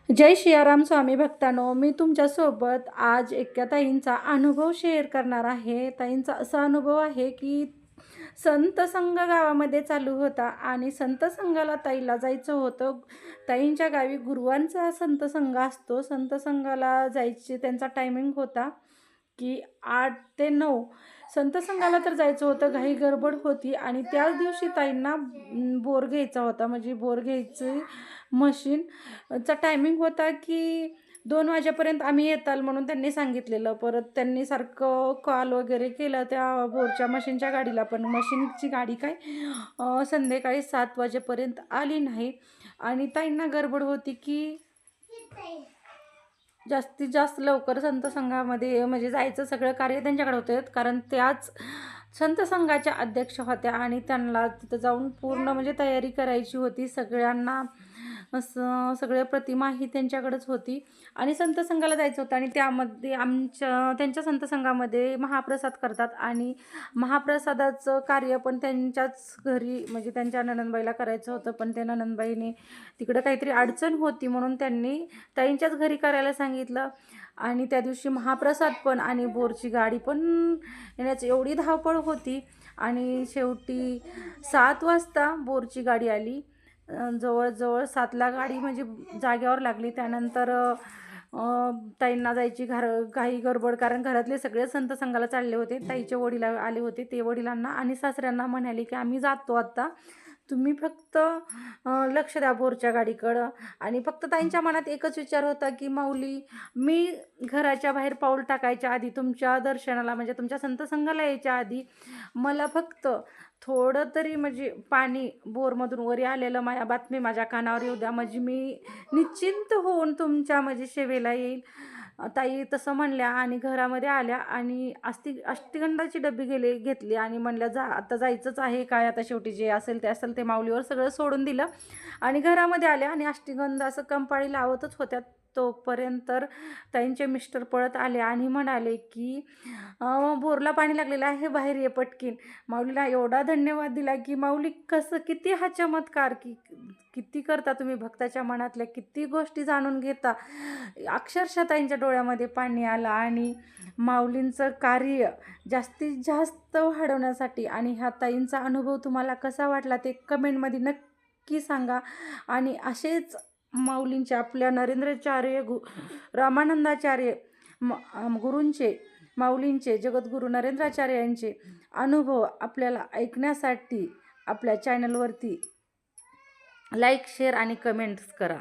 जय सियाराम स्वामी भक्तांनो, मी तुमच्यासोबत आज एका ताईंचा अनुभव शेअर करणार आहे. ताईंचा असा अनुभव आहे की संत संघ गावामध्ये चालू होता आणि संत संघाला ताईला जायचं होतं. ताईंच्या गावी गुरुवांचा संत संघ असतो. संत संघाला जायचे त्यांचा टायमिंग होता की 8 ते 9. संत संघाला तर जायचं होतं, घाई गडबड होती आणि त्याच दिवशी ताईंना बोर घ्यायचा होता. म्हणजे बोर घ्यायची मशीनचा टायमिंग होता की 2 वाजेपर्यंत आम्ही येताल म्हणून त्यांनी सांगितलेलं. परत त्यांनी सारखं कॉल वगैरे केलं त्या बोरच्या मशीनच्या गाडीला, पण मशीनची गाडी काय संध्याकाळी 7 वाजेपर्यंत आली नाही. आणि ताईंना गडबड होती की जास्तीत जास्त लवकर संत संघामध्ये म्हणजे जायचं सगळं कार्य त्यांच्याकडे होतं, कारण त्याच संत संघाच्या अध्यक्ष होत्या आणि त्यांना तिथं जाऊन पूर्ण म्हणजे तयारी करायची होती. सगळ्यांना सगळ्या प्रतिमा ही त्यांच्याकडेच होती आणि संत संघाला जायचं होतं. आणि त्यामध्ये त्यांच्या संत संघामध्ये महाप्रसाद करतात आणि महाप्रसादाचं कार्य पण त्यांच्याच घरी म्हणजे त्यांच्या नणंदबाईला करायचं होतं, पण त्या नणंदबाईने तिकडं काहीतरी अडचण होती म्हणून त्यांनी ताईंच्याच घरी करायला सांगितलं. आणि त्या दिवशी महाप्रसाद पण आणि बोरची गाडी पण येण्याची एवढी धावपळ होती आणि शेवटी 7 वाजता बोरची गाडी आली. जवळजवळ 7ला गाडी म्हणजे जागेवर लागली. त्यानंतर ताईंना जायची घाई गडबड, कारण घरातले सगळे संत संघाला चालले होते. ताईचे वडील आले होते. ते वडिलांना आणि सासऱ्यांना म्हणाले की आम्ही जातो आता, तुम्ही फक्त लक्ष द्या बोरच्या गाडीकडं. आणि फक्त ताईंच्या मनात एकच विचार होता की माऊली, मी घराच्या बाहेर पाऊल टाकायच्या आधी तुमच्या दर्शनाला म्हणजे तुमच्या संत संघाला यायच्या आधी मला फक्त थोडं तरी म्हणजे पाणी बोरमधून वरी आलेलं माझ्या बातमी माझ्या कानावर येऊ द्या, म्हणजे मी निश्चिंत होऊन तुमच्या म्हणजे सेवेला येईल. ताई तसं म्हणल्या आणि घरामध्ये आल्या आणि अष्टगंधाची डबी घेतली आणि म्हणल्या जा आता जायचंच आहे काय, आता शेवटी जे असेल ते माऊलीवर सगळं सोडून दिलं आणि घरामध्ये आल्या. आणि अष्टगंध असं कंपाळी लावतच होत्या तोपर्यंत ताईंचे मिस्टर पळत आले आणि म्हणाले की बोरला पाणी लागलेलं आहे, बाहेर ये पटकीन. माऊलीला एवढा धन्यवाद दिला की माऊली कसं किती हा चमत्कार की किती करता तुम्ही भक्ताच्या मनातल्या किती गोष्टी जाणून घेता. अक्षरशः ताईंच्या डोळ्यामध्ये पाणी आलं आणि माऊलींचं कार्य जास्तीत जास्त वाढवण्यासाठी. आणि ह्या ताईंचा अनुभव तुम्हाला कसा वाटला ते कमेंटमध्ये नक्की सांगा. आणि असेच माऊलींचे आपल्या नरेंद्राचार्य रामानंदाचार्य गुरूंचे माऊलींचे जगद्गुरू नरेंद्राचार्य यांचे अनुभव आपल्याला ऐकण्यासाठी आपल्या चॅनलवरती लाईक शेअर आणि कमेंट्स करा.